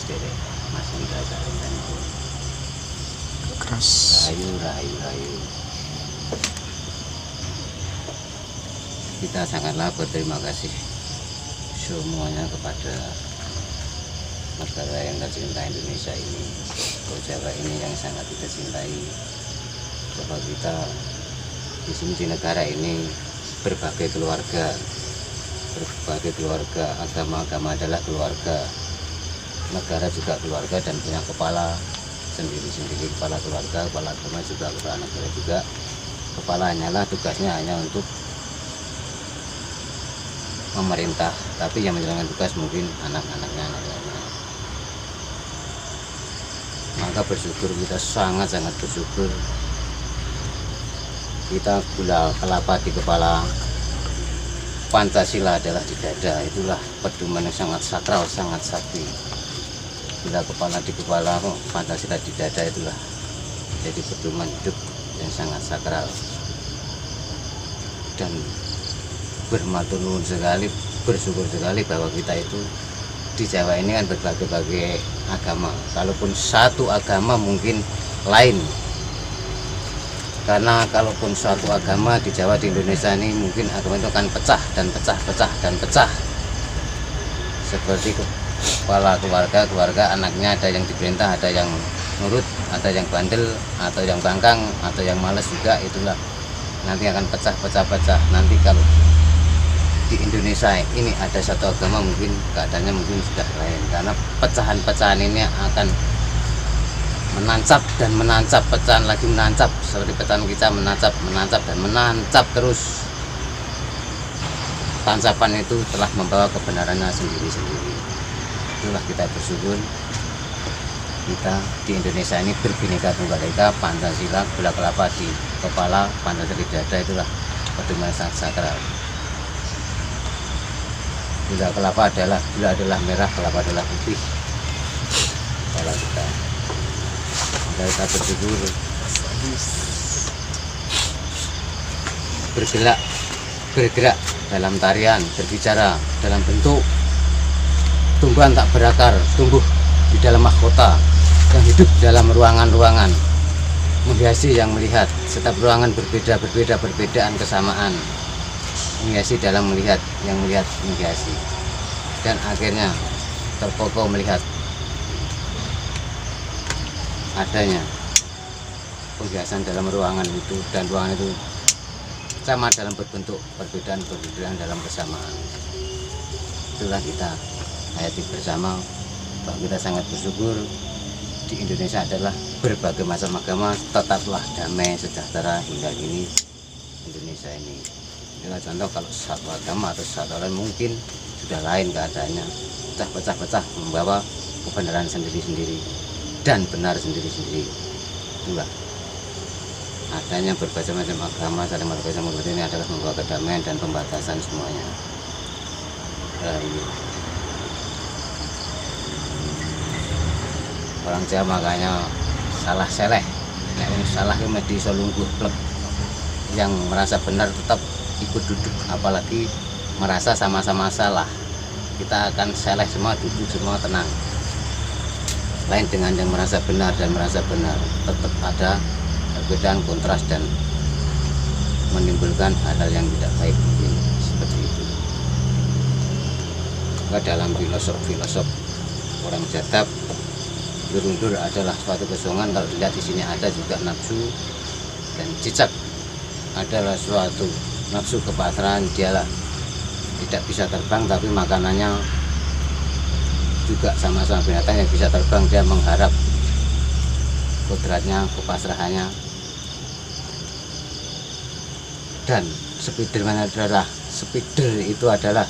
derek masih dirasa dan keras. rayu. Kita sangatlah berterima kasih semuanya kepada negara yang tercinta Indonesia ini, Pulau Jawa ini yang sangat kita cintai. Bahwa kita di sini di negara ini berbagai keluarga, agama adalah keluarga, negara juga keluarga dan punya kepala sendiri-sendiri, kepala keluarga, kepala agama juga, kepala negara juga. Kepala hanyalah tugasnya hanya untuk memerintah, tapi yang menjalankan tugas mungkin anak-anaknya. Maka bersyukur, kita sangat-sangat bersyukur. Kita gula kelapa di kepala, Pancasila adalah di dada. Itulah pedoman yang sangat sakral, sangat sakti. Gula kepala di kepala, Pancasila di dada, itulah jadi pedoman hidup yang sangat sakral. Dan bermatur nuwun sekali, bersyukur sekali bahwa kita itu di Jawa ini kan berbagai-bagai agama. Kalaupun satu agama mungkin lain, karena kalaupun suatu agama di Jawa, di Indonesia ini mungkin agama itu akan pecah dan pecah. Seperti kepala keluarga anaknya ada yang diperintah, ada yang nurut, ada yang bandel, atau yang bangkang, atau yang males juga. Itulah nanti akan pecah. Nanti kalau di Indonesia ini ada satu agama mungkin keadaannya mungkin sudah lain, karena pecahan-pecahan ini akan menancap, pecahan lagi menancap, seperti pecahan kita menancap dan menancap terus. Tancapan itu telah membawa kebenarannya sendiri-sendiri. Itulah kita bersyukur kita di Indonesia ini berbhinneka tunggal ika, Pancasila gula kelapa di kepala, Pancasila di dada. Itulah pedoman sangat sakral. Gula adalah merah, kelapa adalah putih. Kepala kita. Maka kita bersyukur, bergerak dalam tarian, berbicara dalam bentuk tumbuhan tak berakar, tumbuh di dalam mahkota yang hidup dalam ruangan-ruangan, menghiasi yang melihat. Setiap ruangan berbeda, perbedaan kesamaan, menghiasi dalam melihat, yang melihat menghiasi, dan akhirnya terpokok melihat adanya penghiasan dalam ruangan itu, dan ruangan itu sama dalam berbentuk perbedaan dalam kesamaan. Itulah kita hayati bersama, bahwa kita sangat bersyukur di Indonesia adalah berbagai macam agama tetaplah damai sejahtera hingga kini Indonesia ini. Dengan contoh kalau satu agama atau satu lain mungkin sudah lain keadaannya, pecah, membawa kebenaran sendiri-sendiri dan benar sendiri-sendiri. Itulah adanya berbagai macam agama saling berbeda ini adalah membawa kedamaian dan pembatasan semuanya. Orang Jawa makanya salah seleh, salah di solungguh plek. Yang merasa benar tetap ikut duduk, apalagi merasa sama-sama salah. Kita akan seleh semua, duduk semua, tenang. Lain dengan yang merasa benar dan merasa benar, tetap ada perbedaan, kontras, dan menimbulkan hal-hal yang tidak baik mungkin seperti itu. Maka dalam filosof orang Jatab, undur adalah suatu kesongan. Kalau dilihat di sini ada juga nafsu, dan cicak adalah suatu nafsu kepasrahan. Dialah tidak bisa terbang, tapi makanannya juga sama-sama binatang yang bisa terbang. Dia mengharap kodratnya, kepasrahannya. Dan Spiderman adalah itu adalah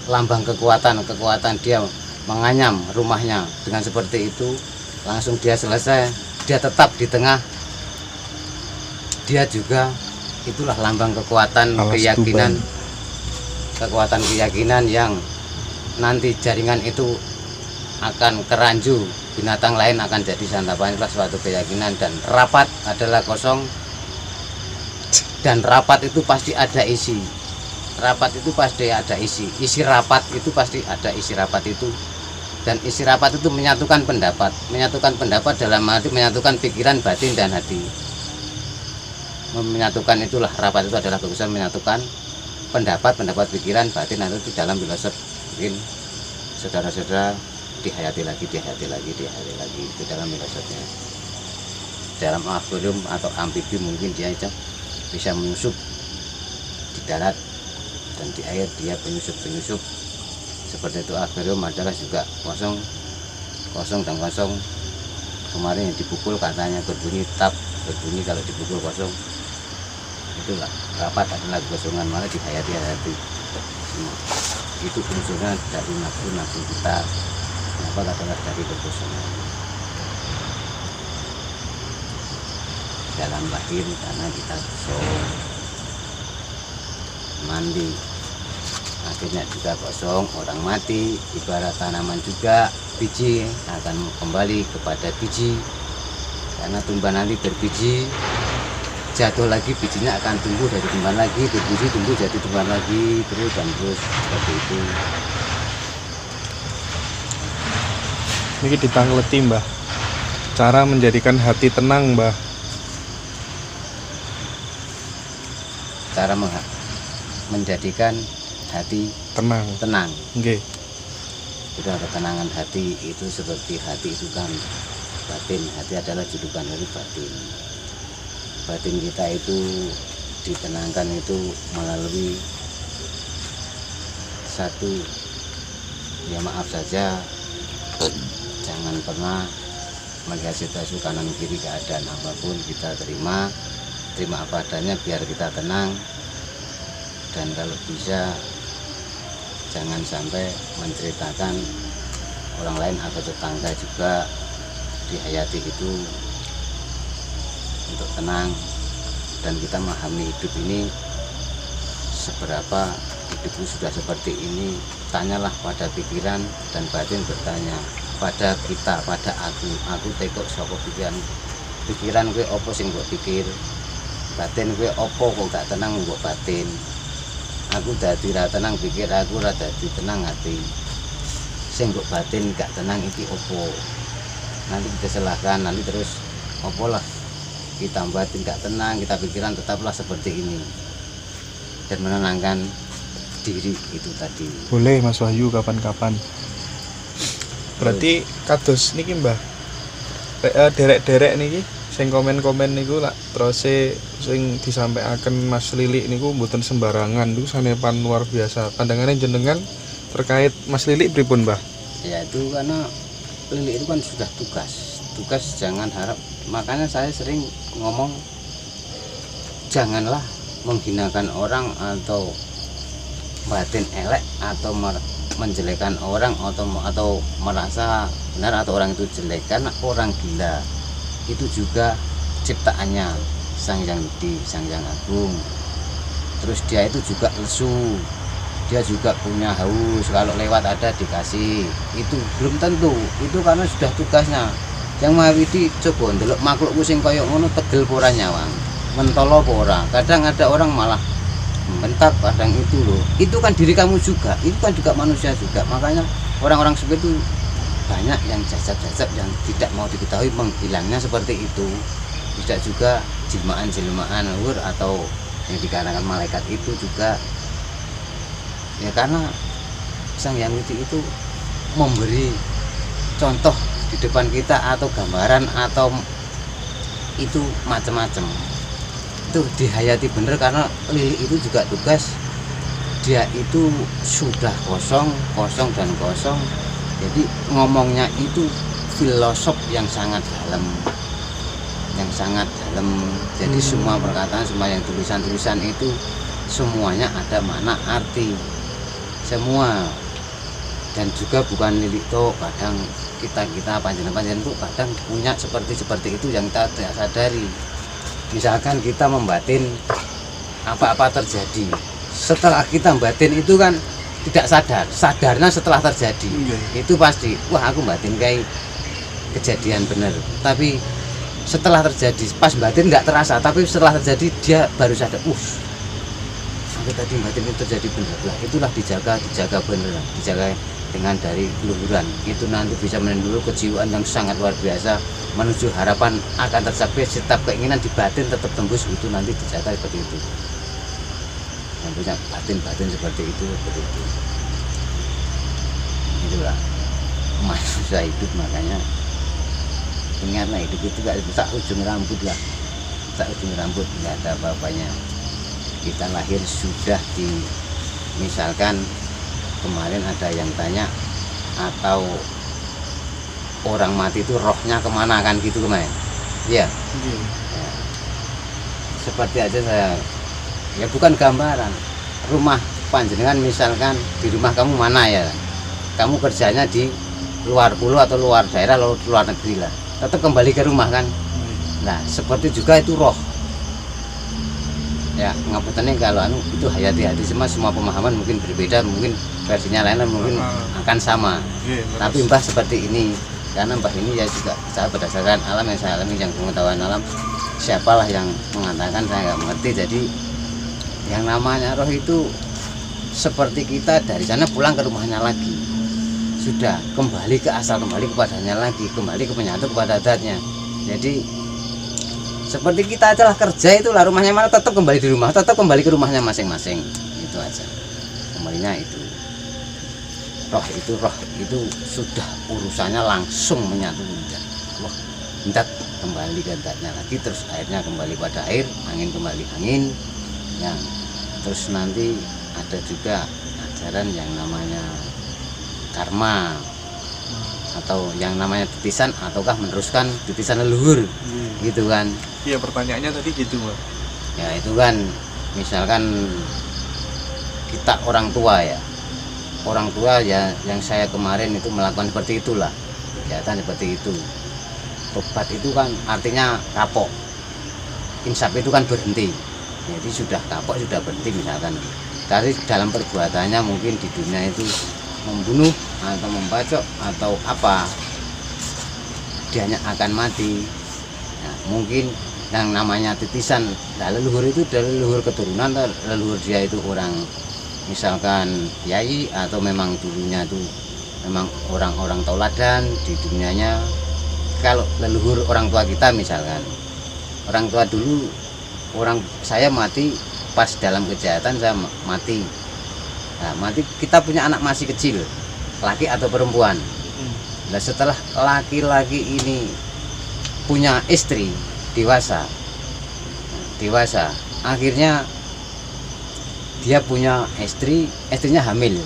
lambang kekuatan dia menganyam rumahnya dengan seperti itu, langsung dia selesai, dia tetap di tengah. Dia juga itulah lambang kekuatan, keyakinan yang nanti jaringan itu akan keranju, binatang lain akan jadi santapan. Itulah suatu keyakinan. Dan rapat adalah kosong, dan rapat itu pasti ada isi. Isi rapat itu pasti ada isi rapat itu Dan isi rapat itu menyatukan pendapat dalam arti menyatukan pikiran, batin, dan hati. Menyatukan itulah rapat itu adalah keputusan menyatukan pendapat, pikiran, batin itu dalam filosof. Mungkin saudara-saudara dihayati lagi itu dalam filosofnya. Dalam akuarium atau amfibi mungkin dia bisa menyusup di darat, dan di air dia penyusup. Seperti itu akuarium adalah juga kosong dan kosong. Kemarin yang dipukul katanya berbunyi kalau dipukul kosong. Itulah rapat adalah kosongan, malah dihayati semua. Itu unsurnya dari nafsu kita. Rapat adalah dari kekosongan dalam batin, karena kita kosong mandi, akhirnya juga kosong. Orang mati ibarat tanaman juga, biji akan kembali kepada biji, karena tumbuh nanti berbiji, jatuh lagi bijinya akan tumbuh dari tumbuhan lagi, berbiji tumbuh jadi tumbuhan lagi, terus seperti itu. Ini ditangleti Mbah, cara menjadikan hati tenang Mbah. Cara menjadikan hati tenang. Nggih. Itu ketenangan hati itu seperti hati itu kan batin. Hati adalah julukan dari batin. Batin kita itu ditenangkan itu melalui satu, ya maaf saja, jangan pernah melihat situasi kanan kiri, keadaan apapun kita terima apa adanya biar kita tenang. Dan kalau bisa jangan sampai menceritakan orang lain atau tetangga juga, dihayati itu untuk tenang. Dan kita memahami hidup ini seberapa hidupku sudah seperti ini. Tanyalah pada pikiran, dan batin bertanya pada kita, pada aku tekok saka pikiran gue opo sing mbok pikir, batin gue opo kok gak tenang mbok batin. Aku dadi ra tenang pikir, aku ra dadi tenang hati, sing mbok batin gak tenang iki opo. Nanti kita selahkan, nanti terus opo lah kita batin gak tenang, kita pikiran tetaplah seperti ini, dan menenangkan diri itu tadi. Boleh Mas Wahyu kapan-kapan. Berarti kados niki Mbah, derek-derek niki sing komen-komen niku lak terus sing disampaikan Mas Lilik niku mboten sembarangan, niku sanepan luar biasa. Pandangannya jenengan terkait Mas Lilik pripun Mbah? Ya itu karena Lilik itu kan sudah tugas jangan harap. Makanya saya sering ngomong janganlah menghinakan orang atau batin elek atau menjelekan orang atau merasa benar atau orang itu jelek, karena orang gila itu juga ciptaannya Sang Hyang Widi, Sang Hyang Agung. Terus dia itu juga lesu, dia juga punya haus, kalau lewat ada dikasih, itu belum tentu, itu karena sudah tugasnya. Yang Maha Widi coba ndelok makhluk sing kaya ngono tegel ora nyawang, mentolo ora. Kadang ada orang malah bentar, kadang itu loh, itu kan diri kamu juga, itu kan juga manusia juga. Makanya orang-orang seperti itu banyak yang jajab-jajab yang tidak mau diketahui menghilangnya seperti itu. Tidak juga jelmaan luhur atau yang dikarenakan malaikat itu juga ya, karena Sang Hyang Widi itu memberi contoh di depan kita atau gambaran atau itu macam-macam. Itu dihayati bener, karena Lilik itu juga tugas, dia itu sudah kosong. Jadi ngomongnya itu filosof yang sangat dalam, jadi semua perkataan, semua yang tulisan itu semuanya ada makna arti semua. Dan juga bukan Lilik toh, kadang kita panjenengan itu kadang punya seperti itu yang kita tidak sadari. Misalkan kita membatin apa-apa terjadi, setelah kita membatin itu kan tidak sadarnya setelah terjadi. Itu pasti, wah aku batin kayak kejadian bener, tapi setelah terjadi pas batin nggak terasa, tapi setelah terjadi dia baru sadar, aku tadi batin itu terjadi bener lah. Itulah dijaga bener, dijaga dengan dari keluhuran itu nanti bisa menimbulkan kejiwaan yang sangat luar biasa menuju harapan akan tercapai setiap keinginan di batin tetap tembus itu nanti dicatat seperti itu yang punya batin seperti itu itulah manusia hidup. Makanya ingatlah hidup itu gak bisa ujung rambut lah, tak ujung rambut nggak ada apa-apanya. Kita lahir sudah misalkan kemarin ada yang tanya atau orang mati itu rohnya kemana kan gitu kemarin ya. Seperti aja saya ya bukan gambaran rumah panjenengan misalkan di rumah kamu mana ya, kamu kerjanya di luar pulau atau luar daerah atau luar negeri lah, tetap kembali ke rumah kan. Nah seperti juga itu roh ya, ngapuntennya kalau itu hati-hati semua pemahaman mungkin berbeda, mungkin versinya lain mungkin akan sama. Tapi mbah seperti ini karena mbah ini ya juga saya berdasarkan alam yang saya alami, yang pengetahuan alam, siapalah yang mengatakan saya nggak mengerti. Jadi yang namanya roh itu seperti kita dari sana pulang ke rumahnya lagi, sudah kembali ke asal, kembali kepadanya lagi, kembali ke penyatu kepada adatnya. Jadi seperti kita adalah kerja itulah, rumahnya mana tetap kembali di rumah, tetap kembali ke rumahnya masing-masing, itu aja kembalinya. Itu roh itu sudah urusannya langsung menyatu wah hendak kembali ke adatnya lagi, terus airnya kembali pada air, angin kembali angin ya. Terus nanti ada juga ajaran yang namanya karma atau yang namanya titisan, ataukah meneruskan titisan leluhur gitu kan. Iya, pertanyaannya tadi gitu Mbak. Ya itu kan misalkan kita orang tua ya, yang saya kemarin itu melakukan seperti itulah, kegiatan seperti itu. Tobat itu kan artinya kapok, insaf itu kan berhenti, jadi sudah kapok, sudah berhenti misalkan. Dari dalam perbuatannya mungkin di dunia itu membunuh atau membacok atau apa, dianya akan mati. Nah, mungkin yang namanya titisan, nah leluhur itu dari leluhur keturunan, leluhur dia itu orang misalkan kiai atau memang dulunya itu memang orang-orang tauladan di dunianya. Kalau leluhur orang tua kita misalkan, orang tua dulu, saya mati pas dalam kejahatan, saya mati. Nah, mati kita punya anak masih kecil, laki atau perempuan. Nah, setelah laki-laki ini punya istri dewasa, akhirnya dia punya istrinya hamil.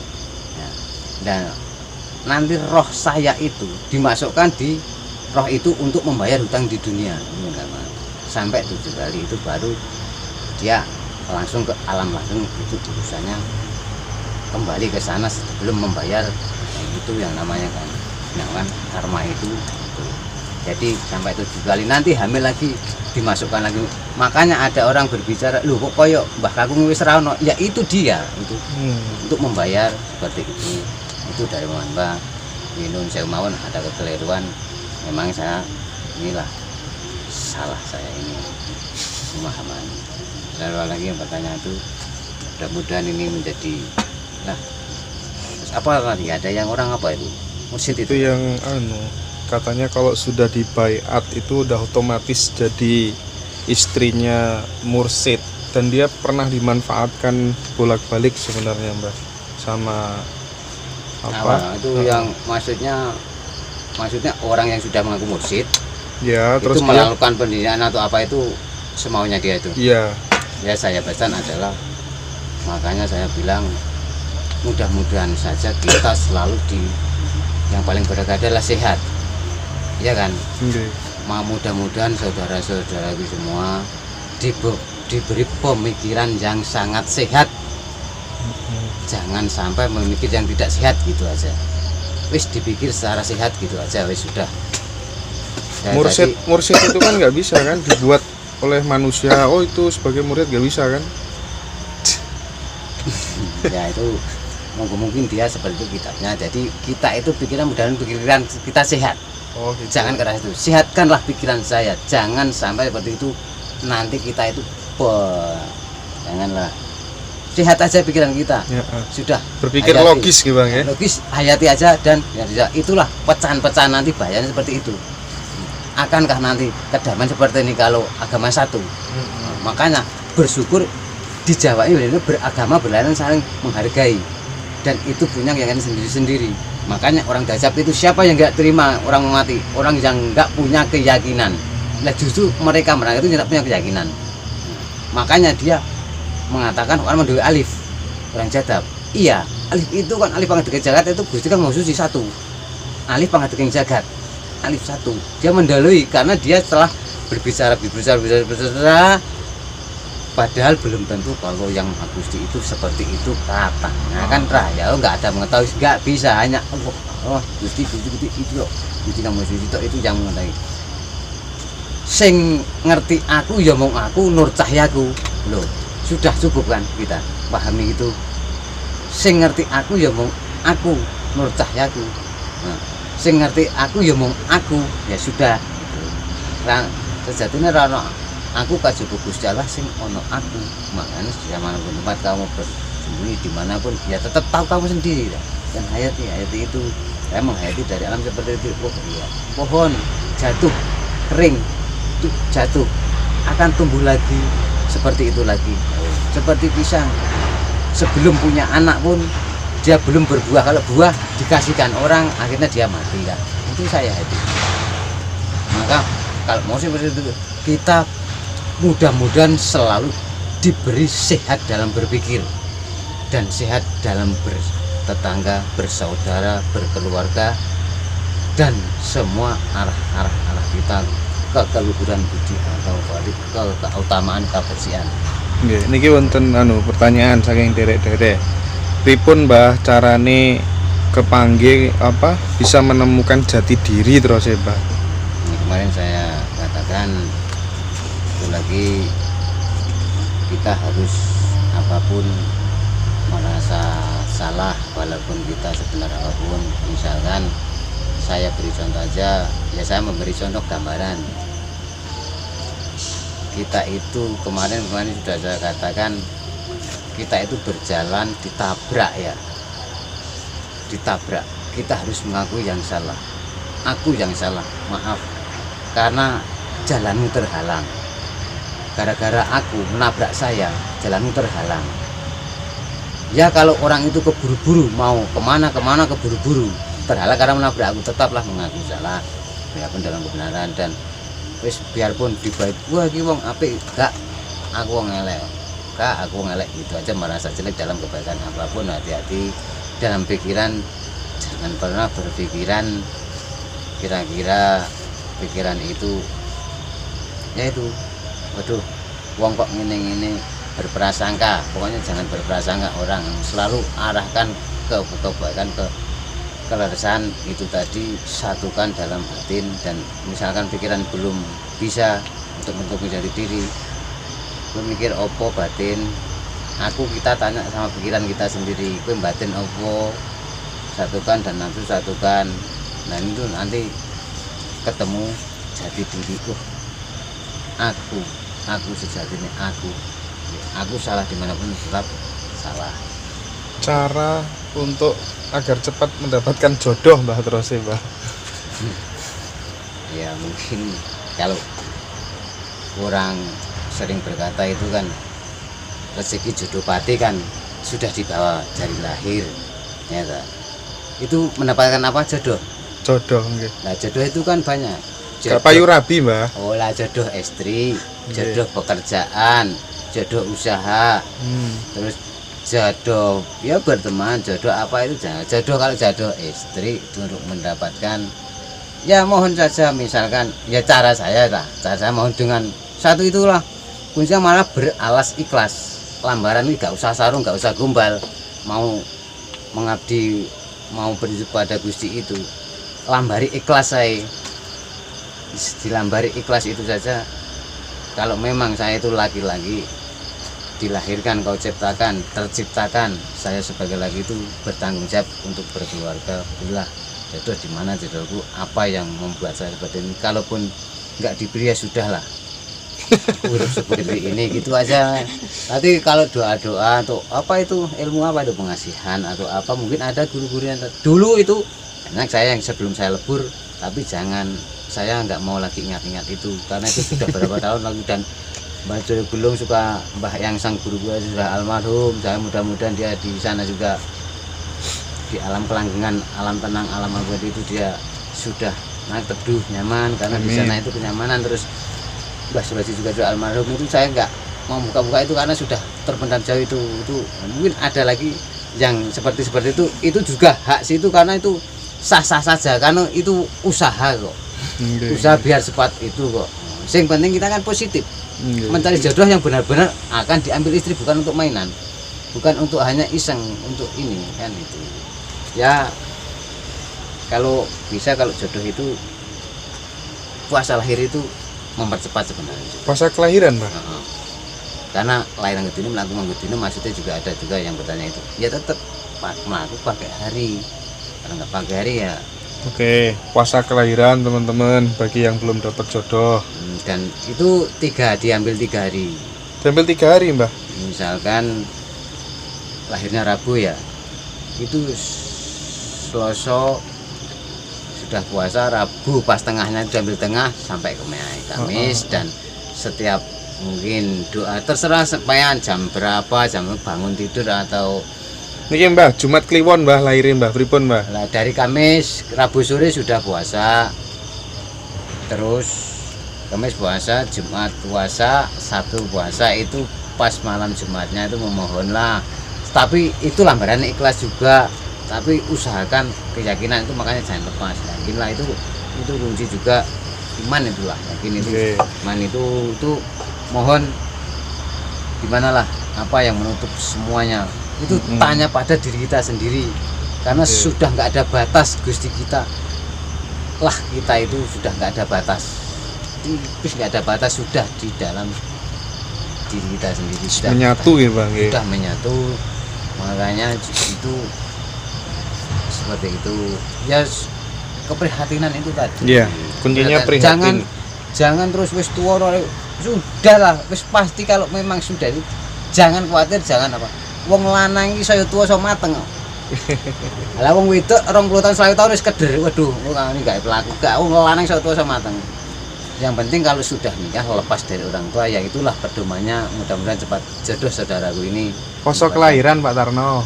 Dan nanti roh saya itu dimasukkan di roh itu untuk membayar hutang di dunia sampai 7 kali, itu baru dia langsung ke alam langsung, itu urusannya kembali ke sana sebelum membayar. Itu yang namanya kan karma itu. Jadi sampai 7 kali, nanti hamil lagi dimasukkan lagi. Makanya ada orang berbicara, "Loh kok koyo Mbah Kakung wis ra ono?" Ya itu dia itu untuk membayar seperti itu. Itu dari Mbah Yunus saya mawon ada kekeliruan. Memang saya inilah salah saya ini pemahaman. Lalu lagi yang bertanya itu, mudah-mudahan ini menjadi terus apa lagi, ada yang orang apa itu mursyid itu yang katanya kalau sudah dibaiat itu udah otomatis jadi istrinya mursyid, dan dia pernah dimanfaatkan bolak-balik sebenarnya Mbak sama apa itu yang maksudnya orang yang sudah mengaku mursyid ya, itu terus melakukan pendidikan atau apa itu semaunya dia itu. Iya Ya saya pesan adalah, makanya saya bilang mudah-mudahan saja kita selalu yang paling berharga adalah sehat, ya kan. Mudah-mudahan saudara-saudara semua diberi pemikiran yang sangat sehat, jangan sampai memikir yang tidak sehat gitu aja. Wis dipikir secara sehat gitu aja, wis sudah. Mursyid itu kan nggak bisa kan dibuat oleh manusia. Oh itu sebagai murid nggak bisa kan? Ya itu mungkin dia seperti itu kitabnya. Jadi kita itu pikiran kita sehat. Oh, gitu. Jangan keras itu, sehatkanlah pikiran saya, jangan sampai seperti itu. Nanti kita itu janganlah sehat aja pikiran kita. Ya, Sudah berpikir hayati. logis gitu Bang ya. Logis, hayati aja dan ya, itulah pecahan-pecahan nanti bahayanya seperti itu. Akankah nanti kedamaian seperti ini kalau agama satu? Makanya bersyukur di Jawa ini beragama berlainan saling menghargai dan itu punya yang sendiri-sendiri. Makanya orang Dajab itu siapa yang nggak terima orang mati, orang yang nggak punya keyakinan. Nah justru mereka itu tidak punya keyakinan. Makanya dia mengatakan orang mendewi alif, orang Jadab. Iya, alif itu kan alif pangadeking jagat itu Gusti kan mau suci satu. Alif pangadeking jagat, alif satu. Dia mendalui karena dia setelah berbicara padahal belum tentu kalau yang Maha Gusti itu seperti itu katanya kan ya nggak ada mengetahui, nggak bisa hanya Gusti itu loh, Gusti kamu itu yang mengetahui. Sing ngerti aku ya mong aku nur cahyaku loh, sudah cukup kan kita pahami itu. Sing ngerti aku ya mong aku nur cahyaku, nah, sing ngerti aku ya mong aku, ya sudah gitu. Sejatinya rano aku kajaba Gusti Allah sing ono aku. Makanya dimanapun tempat kamu bersembunyi dimanapun ya tetap tahu kamu sendiri lah. Dan hayati itu saya menghayati dari alam seperti itu. Oh iya, pohon jatuh kering itu jatuh akan tumbuh lagi seperti itu lagi. Seperti pisang sebelum punya anak pun dia belum berbuah, kalau buah dikasihkan orang akhirnya dia mati kan. Itu saya hayati. Maka kalau mau seperti itu kita mudah-mudahan selalu diberi sehat dalam berpikir dan sehat dalam bertetangga, bersaudara, berkeluarga, dan semua arah kita ke keluhuran budi atau ke keutamaan kebersihan. Nggih, niki wonten pertanyaan saking derek-derek. Pripun Mbah carane kepanggih bisa menemukan jati diri terus ya Mbah? Ini kemarin saya katakan lagi kita harus apapun merasa salah walaupun kita sebenarnya apapun. Misalkan saya beri contoh aja, ya saya memberi contoh gambaran. Kita itu kemarin sudah saya katakan kita itu berjalan ditabrak ya, ditabrak. Kita harus mengakui yang salah, aku yang salah, maaf karena jalanmu terhalang. Gara-gara aku menabrak saya, jalanmu terhalang. Ya kalau orang itu keburu-buru mau kemana keburu-buru terhalang karena menabrak aku, tetaplah mengaku salah, biarpun dalam kebenaran. Dan wis biarpun dibaik wah iki wong apik, gak aku wong elek, gak aku wong elek, gitu aja merasa jelek dalam kebaikan apapun. Hati-hati dalam pikiran, jangan pernah berpikiran kira-kira pikiran itu yaitu waduh, wong kok ngene-ngene, berprasangka. Pokoknya jangan berprasangka orang, selalu arahkan ke kebaikan, ke kelerasan itu tadi, satukan dalam batin. Dan misalkan pikiran belum bisa untuk menjadi diri, memikir opo batin, aku kita tanya sama pikiran kita sendiri, kowe batin opo, satukan dan nafsu satukan. Nah itu nanti ketemu jati diriku, aku sejatinya aku salah dimanapun tetap salah. Cara untuk agar cepat mendapatkan jodoh Mbah terus ya Mbah? Ya mungkin kalau orang sering berkata itu kan rezeki jodoh pati kan sudah dibawa dari lahir ya tak? Itu mendapatkan apa? Jodoh Nggih. Nah jodoh itu kan banyak. Gak payu rabi Mbah. Oh lah, jodoh istri, jodoh pekerjaan, jodoh usaha, terus jodoh ya berteman, jodoh apa itu jangan. Jodoh kalau jodoh istri untuk mendapatkan ya mohon saja, misalkan ya cara saya mohon dengan satu itulah kuncinya, malah beralas ikhlas. Lambaran ini gak usah sarung, gak usah gombal, mau mengabdi, mau beri pada Gusti itu lambari ikhlas saya. Dilambari ikhlas itu saja. Kalau memang saya itu laki-laki dilahirkan, kau ciptakan, terciptakan, saya sebagai laki itu bertanggung jawab untuk berkeluarga. Bila jodoh di mana jodohku, apa yang membuat saya seperti ini. Kalaupun nggak diberi ya sudahlah, Urip seperti ini gitu aja. Nanti kalau doa-doa atau apa itu ilmu apa itu pengasihan atau apa mungkin ada guru-guru yang dulu itu enak saya yang sebelum saya lebur, tapi jangan saya nggak mau lagi ingat-ingat itu karena itu sudah berapa tahun lalu dan Mbah Joyo Gulung suka Mbah yang sang guru gua sudah almarhum. Saya mudah-mudahan dia di sana juga di alam kelanggengan, alam tenang, alam abadi itu dia sudah naik teduh nyaman karena di sana itu kenyamanan. Terus Mbah Sulasi juga sudah almarhum itu saya nggak mau buka-buka itu karena sudah terpendam jauh itu mungkin ada lagi yang seperti itu juga hak situ karena itu sah-sah saja karena itu usaha kok. Usaha biar cepat itu kok. Yang penting kita kan positif. Mencari jodoh yang benar-benar akan diambil istri bukan untuk mainan. Bukan untuk hanya iseng untuk ini kan itu. Ya kalau bisa kalau jodoh itu puasa lahir itu mempercepat sebenarnya. Puasa kelahiran, Mbak. Karena lahiran gedine mlaku manggudine maksudnya juga ada juga yang bertanya itu. Ya tetap mlaku pakai hari. Kalau nggak pakai hari ya. Oke, puasa kelahiran teman-teman bagi yang belum dapat jodoh. Dan itu diambil 3 hari. Diambil 3 hari, Mbah. Misalkan lahirnya Rabu ya. Itu Selasa sudah puasa, Rabu pas tengahnya diambil tengah sampai Kamis dan setiap mungkin doa terserah supaya jam berapa jam bangun tidur atau niki Mbah Jumat Kliwon Mbah lahirin Mbah pripun Mbah? Lah dari Kamis Rabu sore sudah puasa, terus Kamis puasa, Jumat puasa, Sabtu puasa, itu pas malam Jumatnya itu memohonlah, tapi itu lambaran ikhlas juga, tapi usahakan keyakinan itu, makanya jangan lepas, yakinlah itu kunci juga iman itulah, yakin itu iman itu mohon gimana lah apa yang menutup semuanya itu tanya pada diri kita sendiri karena sudah nggak ada batas Gusti kita lah, kita itu sudah nggak ada batas, terus nggak ada batas sudah di dalam diri kita sendiri sudah menyatu ya Bang, sudah menyatu, makanya itu seperti itu ya, keprihatinan itu tadi. Iya, kuncinya prihatin. Jangan terus wis tua sudah lah, wis pasti kalau memang sudah itu jangan khawatir, jangan apa. Wong lanang iki saya tua so mateng. Lah wong wedok 20 tahun 100 tahun wis keder. Waduh, ini enggak pelaku. Enggak, wong lanang so tua so mateng. Yang penting kalau sudah nikah lepas dari orang tua ya itulah pedomannya, mudah-mudahan cepat jodoh saudaraku ini. Poso kelahiran Pak Tarno.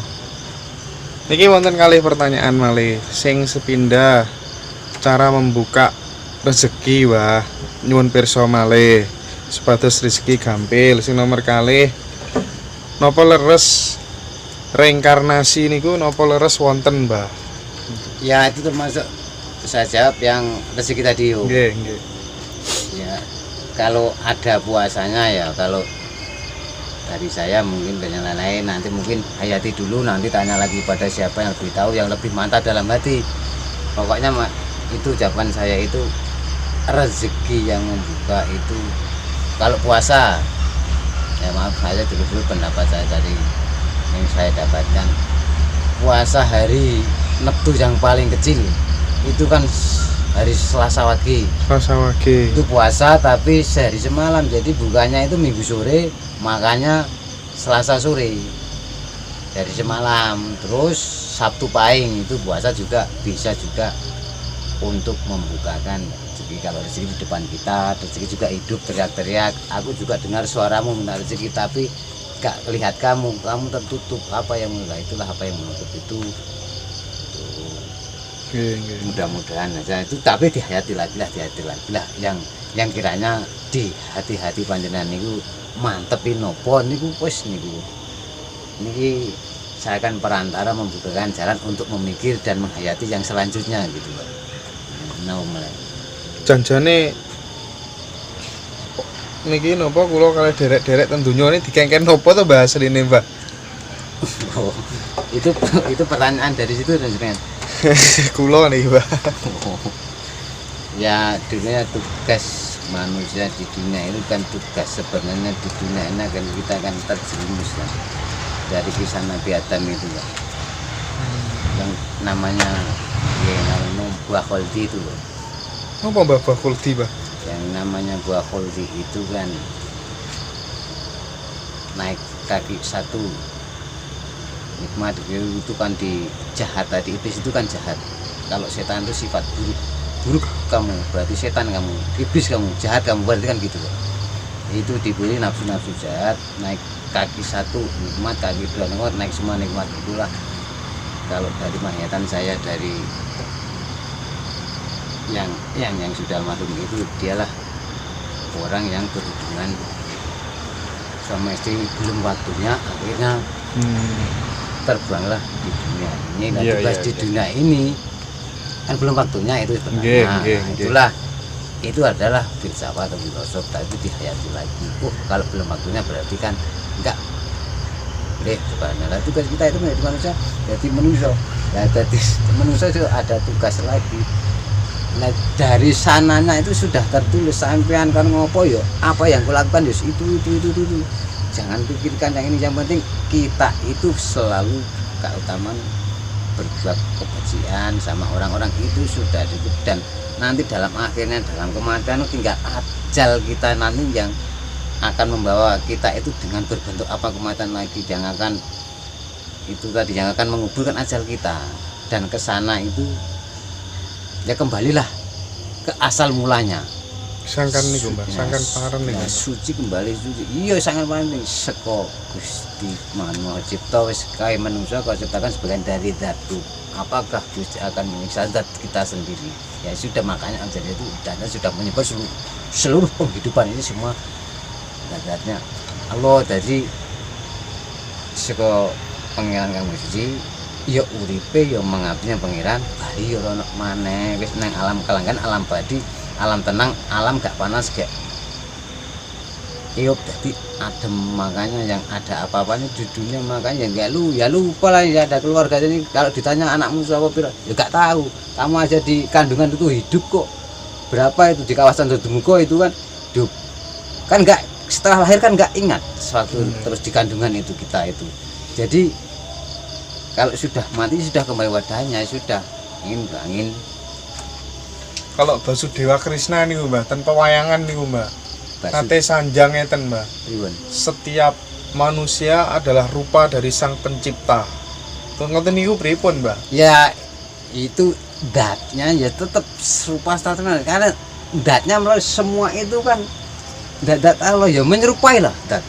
Niki wonten kalih pertanyaan malih sing sepindah cara membuka rezeki wah nyuwun pirsa malih sepatus rezeki gampil. Sing nomor kalih napa leres reinkarnasi niku napa leres wonten Mbah? Ya itu termasuk saya jawab yang rezeki tadi yo. Nggih, nggih. Ya kalau ada puasanya ya, kalau dari saya mungkin banyak lain, nanti mungkin hayati dulu, nanti tanya lagi pada siapa yang lebih tahu, yang lebih mantap dalam hati. Pokoknya itu jawaban saya itu rezeki yang membuka itu kalau puasa ya, maaf saya dulu pendapat saya tadi yang saya dapatkan, puasa hari Neptu yang paling kecil itu kan hari Selasa Wage. Itu puasa tapi sehari semalam, jadi bukanya itu Minggu sore, makanya Selasa sore dari semalam. Terus Sabtu Pahing itu puasa juga bisa juga untuk membukakan rezeki. Kalau rezeki di depan kita, rezeki juga hidup teriak-teriak, aku juga dengar suaramu minta rezeki tapi gak lihat kamu tertutup, apa yang mulai itulah apa yang menutup itu. Mudah-mudahan aja itu, tapi dihayati lagi lah yang kiranya di hati-hati panjenengan niku mantepin nopo niku wis niku niki saya akan perantara membukakan jalan untuk memikir dan menghayati yang selanjutnya gitu Pak. Nah, mulai janjane niki nopo kula kalih derek-derek ten donya ini dikengken nopo to Mbah asline Mbah? Oh, itu pertanyaan dari situ dan jenengan. Kula nih Mbah. Ya dunia tugas manusia di dunia ini kan tugas sebenarnya di dunia ini kan kita akan terjerumus ya, dari kisah Nabi Adam itu ya, yang namanya Mbah Khuldi itu loh. Apa Mbah Khuldi Mbah? Ya yang namanya buah khuldi itu kan naik kaki satu nikmat itu kan di jahat tadi, iblis itu kan jahat. Kalau setan itu sifat buruk kamu berarti setan kamu, iblis kamu, jahat kamu, berarti kan gitu loh. Itu diberi nafsu-nafsu jahat, naik kaki satu nikmat, kaki dua nikmat, naik semua nikmat. Itulah kalau dari penglihatan saya dari yang sudah almarhum itu, dialah orang yang berhubungan sama istri belum waktunya, akhirnya terbanglah di dunia ini. Dan tugas di dunia ini kan belum waktunya itu sebenarnya. Itulah itu adalah filsafat atau filosof, tapi dihayati lagi. Kalau belum waktunya berarti kan enggak boleh sebenarnya. Nah, tugas kita itu menjadi manusia, jadi manusia. Ya, jadi manusia itu ada tugas lagi. Nah, dari sananya itu sudah tertulis, sampean kan ngopo yo, apa yang kulakukan yo itu. Jangan pikirkan yang ini, yang penting kita itu selalu keutamaan berbuat kebajikan sama orang-orang itu sudah cukup. Dan nanti dalam akhirnya dalam kematian tinggal ajal kita nanti yang akan membawa kita itu dengan berbentuk apa kematian lagi, yang akan itu tadi yang akan menguburkan ajal kita. Dan ke sana itu ya kembalilah ke asal mulanya. Sangkan niku Mbak, sangkan pangaran niku. Suci kembali suci. Iya sangkan pangaran seko Gusti Maha Cipta wis kae manusia kok ciptakan sebagian dari zat. Apakah Gusti akan menyiksa zat kita sendiri? Ya sudah, makanya jadi itu dan sudah menyebar seluruh penghidupan ini semua zatnya Allah. Jadi seko pangeran Kang Gusti ya uripe ya mengabdinya pangeran bali ya ono maneh wis nang alam kelanggan, alam badi, alam tenang, alam gak panas gak iup, jadi adem. Makanya yang ada apa-apanya di dunia, makanya ya lupa lah ya ada keluarga. Jadi kalau ditanya anakmu siapa pira ya gak tahu. Kamu aja di kandungan itu hidup kok, berapa itu di kawasan Dodumugo itu kan hidup kan, gak setelah lahir kan gak ingat suatu terus di kandungan itu kita itu. Jadi kalau sudah mati sudah kembali wadahnya, sudah ingin. Kalau Basudewa Krishna nih Mbak, tanpa wayangan nih Mbak, nate sanjang ngeten Mbak. Setiap manusia adalah rupa dari sang pencipta. Ngoten niku pripun Mbak? Ya itu datnya ya tetap serupa statusnya, karena datnya melalui semua itu kan dat Allah ya menyerupai lah dat.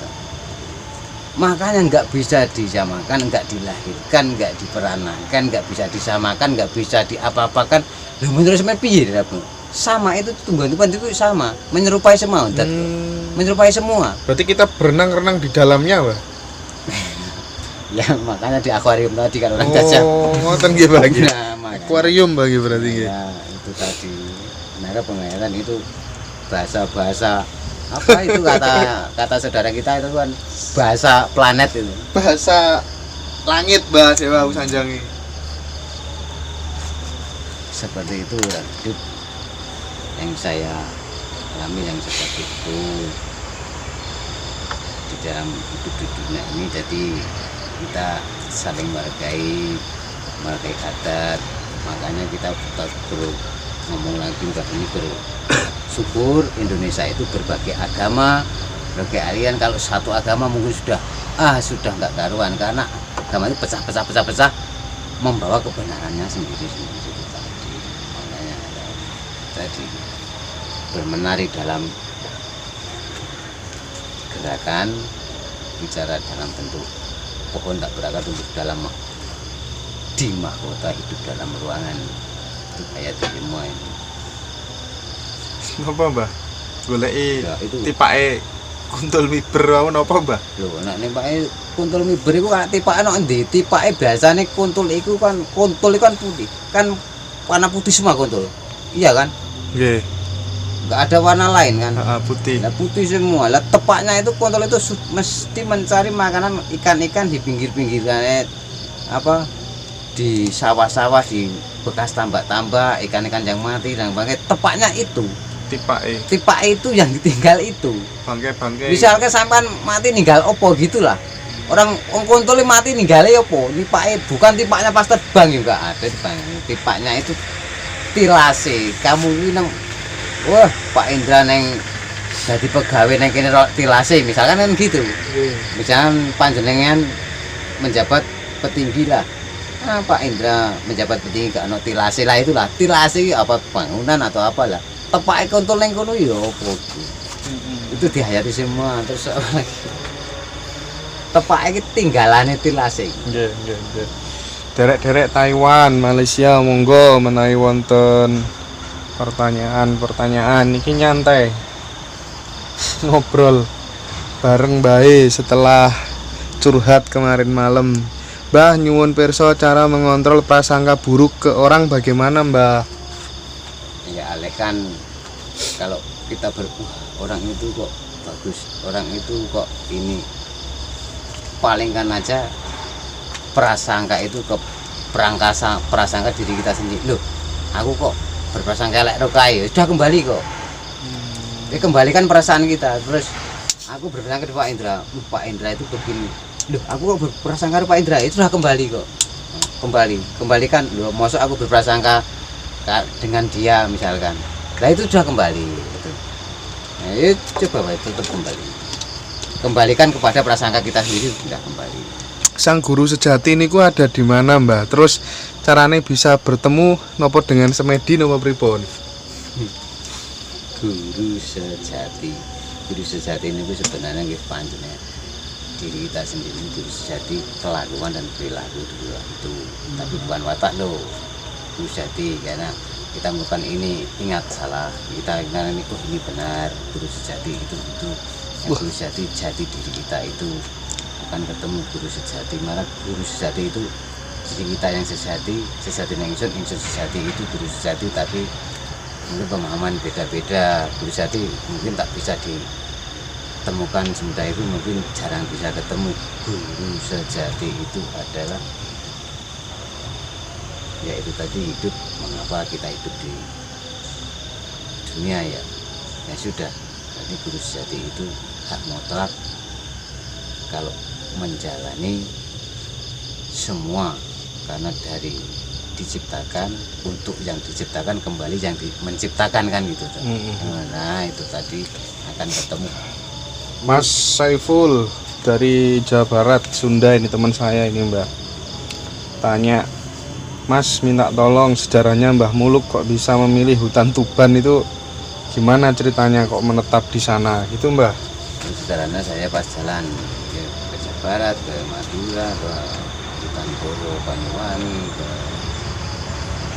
Makanya nggak bisa disamakan, nggak dilahirkan, nggak diperanakan, nggak bisa disamakan, nggak bisa diapa-apakan. Loh menurut saya piye sama itu tumbuhan-tumbuhan itu sama, menyerupai semua, menyerupai semua. Berarti kita berenang-renang di dalamnya, Pak? Ya makanya di akuarium tadi kan orang jajah. Oh, ngoten nggih bagi. Nah, akuarium bagi berarti nggih. Ya, itu tadi. Nah, penglihatan itu bahasa-bahasa apa itu kata saudara kita itu kan bahasa planet itu. Bahasa langit, Mbak Dewa Sanjangi. Seperti itu hidup yang saya alami, yang seperti itu di dalam hidup di dunia ini. Jadi kita saling menghargai adat. Makanya kita ngomong lagi ini bersyukur Indonesia itu berbagai agama, berbagai aliran. Kalau satu agama mungkin sudah nggak karuan, karena agama itu pecah membawa kebenarannya sendiri. Makanya tadi bermenari dalam gerakan, bicara dalam bentuk pohon tak berakar tumbuh dalam di mahkota, hidup dalam ruangan. Itu kayak semua ini. Napa Mbah? Goleki ya, tipake kuntul miber wae napa Mbah? Lho nek nipake kuntul miber iku tipake nek endi? Tipake biasane kuntul iku kan putih. Kan warna putih semua kuntul. Iya kan? Nggih. Enggak ada warna lain kan? Putih. Nah, putih semua. Lah tepaknya itu kuntul itu mesti mencari makanan ikan-ikan di pinggir-pinggirnya di sawah-sawah, di bekas tambak-tambak, ikan-ikan yang mati dan bangkai. Tepaknya itu tipake itu yang ditinggal itu bangkai. Misalkan sampean mati ninggal opo gitulah, orang kontol mati ninggale opo, tipake bukan tipaknya pas terbang juga ada tipaknya itu tilase. Kamu ini wah Pak Indra neng jadi pegawai neng kene tilase misalkan kan gitu. Misalkan panjenengan menjabat petinggi lah. Nah, Pak Indra menjabat petinggi gak ono tilase lah, itulah tilase apa bangunan atau apalah. Tepake kontol neng kono ya opo. Itu dihayati semua. Terus apa lagi? Tepake iki tinggalane tilase. Nggih, nggih, nggih. Derek-derek Taiwan, Malaysia, monggo menawi wonten pertanyaan iki nyantai. Ngobrol bareng bae setelah curhat kemarin malam. Mbah nyuwun pirsa cara mengontrol prasangka buruk ke orang bagaimana, Mbah? Ya kan kalau kita orang itu kok bagus, orang itu kok ini, palingkan aja prasangka itu ke prasangka diri kita sendiri. Loh, aku kok berprasangka elek rokai, sudah kembali kok. Kembalikan perasaan kita. Terus aku berprasangka di Pak Indra, Pak Indra itu begini. Loh, aku kok berprasangka Pak Indra, itu sudah kembali kok. Kembalikan. Loh, maksud aku berprasangka dengan dia misalkan. Nah itu sudah kembali gitu. Nah, coba itu tetap kembali. Kembalikan kepada prasangka kita sendiri, sudah kembali. Sang guru sejati niku ada di mana, Mbah? Terus carane bisa bertemu nopo dengan semedi nopo pripun? Guru sejati ini sebenarnya nggih panjenengan diri kita sendiri. Guru sejati kelakuan dan perilaku itu, tapi bukan watak loh. Guru sejati karena kita melakukan ini, ingat salah, kita ini oh ini benar. Guru sejati itu guru sejati jati diri kita itu akan ketemu guru sejati. Malah guru sejati itu diri kita yang sejati yang insun sejati itu guru sejati, tapi mungkin pemahaman beda-beda. Guru sejati mungkin tak bisa ditemukan semudah itu, mungkin jarang bisa ketemu. Guru sejati itu adalah yaitu tadi hidup, mengapa kita hidup di dunia ya sudah. Jadi guru sejati itu hak mutlak kalau menjalani semua, karena dari diciptakan untuk yang diciptakan, kembali yang menciptakan kan gitu. Nah itu tadi akan ketemu. Mas Saiful dari Jawa Barat, Sunda ini teman saya ini, Mbak. Tanya, Mas minta tolong sejarahnya Mbah Muluk kok bisa memilih hutan Tuban itu gimana ceritanya kok menetap di sana gitu, Mbah? Sejarahnya saya pas jalan ke Jawa Barat, ke Madura, ke hutan Koro, Banyuwangi, ke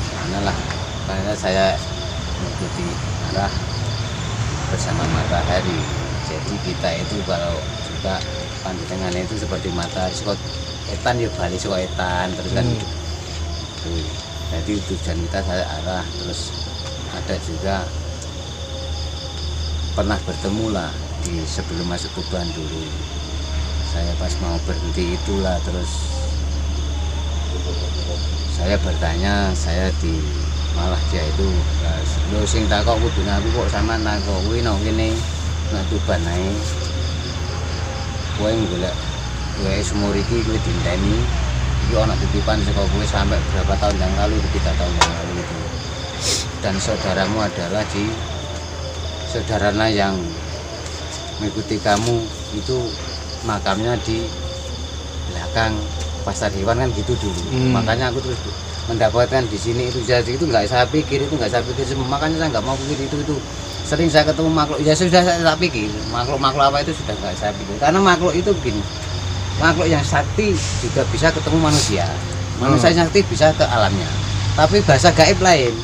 sana lah. Karena saya mengikuti arah bersama matahari. Jadi kita itu kalau juga pandangannya itu seperti matahari, suka etan ya balik suka etan terus kan. Jadi tujuan kita saya arah. Terus ada juga pernah bertemu lah di sebelum masuk Tuban dulu. Saya pas mau berhenti itulah, terus saya bertanya, malah dia itu lo sing takok kudune aku kok sampean takok kuwi nang kene nang Tuban ae. Kowe golek kowe semur iki kowe dinteni. Iki ana titipan saka kowe sampai berapa tahun yang lalu, 3 tahun yang lalu itu. Dan saudaramu adalah saudaranya yang mengikuti kamu itu makamnya di belakang pasar hewan kan gitu dulu. Makanya aku terus mendapatkan di sini itu. Jadi itu nggak saya pikir, semua. Makanya saya nggak mau pikir itu. Sering saya ketemu makhluk, ya sudah saya tak pikir makhluk apa itu sudah nggak saya pikir, karena makhluk itu begini, makhluk yang sakti juga bisa ketemu manusia, manusia sakti bisa ke alamnya, tapi bahasa gaib lain.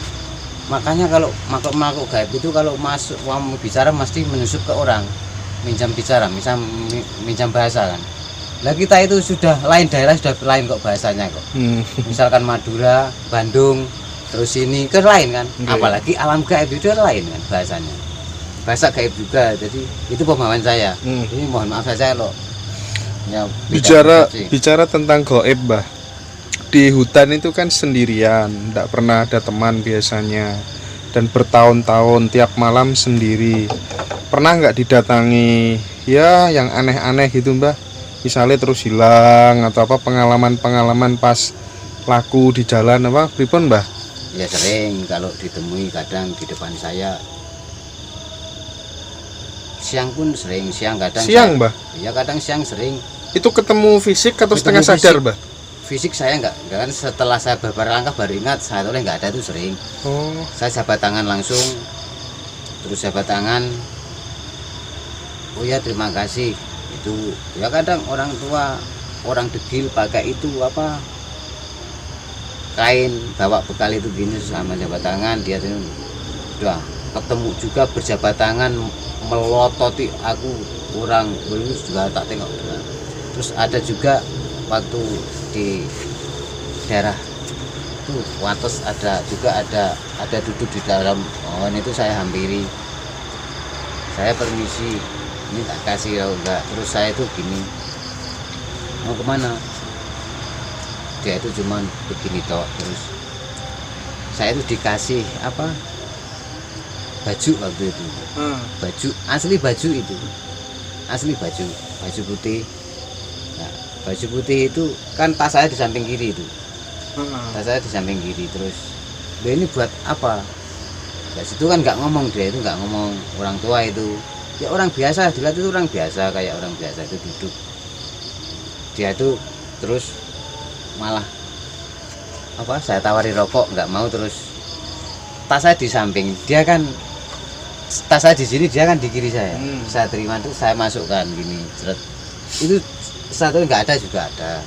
Makanya kalau makhluk gaib itu kalau masuk mau bicara mesti menusuk ke orang, minjam bicara, minjam bahasa kan. Lah kita itu sudah lain daerah, sudah lain kok bahasanya kok. Misalkan Madura, Bandung, terus ini ke lain kan. Apalagi alam gaib itu lain kan bahasanya. Bahasa gaib juga. Jadi itu pemahaman saya. Ini mohon maaf saya loh. Ya, bicara tentang gaib, Mbah. Di hutan itu kan sendirian, tidak pernah ada teman biasanya, dan bertahun-tahun tiap malam sendiri. Pernah nggak didatangi ya yang aneh-aneh gitu, Mbah? Misalnya terus hilang atau apa, pengalaman pas laku di jalan apa pripun, Mbah? Ya sering kalau ditemui, kadang di depan saya siang pun sering, siang kadang Siang, Mbah. ya kadang siang sering. Itu ketemu fisik atau Ketemu setengah fisik. sadar, Mbah? Fisik saya enggak, kan setelah saya beberapa langkah baru ingat saya oleh enggak ada itu sering. Oh, Saya jabat tangan langsung, terus jabat tangan, oh ya terima kasih. Itu ya kadang orang tua, orang degil pakai itu apa, kain bawa bekal itu gini sama jabat tangan, dia tuh udah ketemu juga berjabat tangan melototi aku, orang belum juga tak tengok. Terus ada juga waktu di daerah itu Wates ada juga ada duduk di dalam pohon itu, saya hampiri, saya permisi, ini tak kasih kalau enggak. Terus saya itu gini, mau kemana, dia itu cuman begini toh. Terus saya itu dikasih apa, baju waktu itu, baju asli, baju itu asli, baju putih. Nah, baju putih itu kan tas saya di samping kiri itu, tas saya di samping kiri. Terus dia ini buat apa, ya situ kan nggak ngomong, dia itu nggak ngomong, orang tua itu ya orang biasa, dilihat itu orang biasa, kayak orang biasa itu duduk, dia itu terus malah apa, saya tawari rokok nggak mau. Terus tas saya di samping, dia kan tas saya di sini, dia kan di kiri saya. Saya terima itu, saya masukkan gini, seret. Itu satu nggak ada juga ada.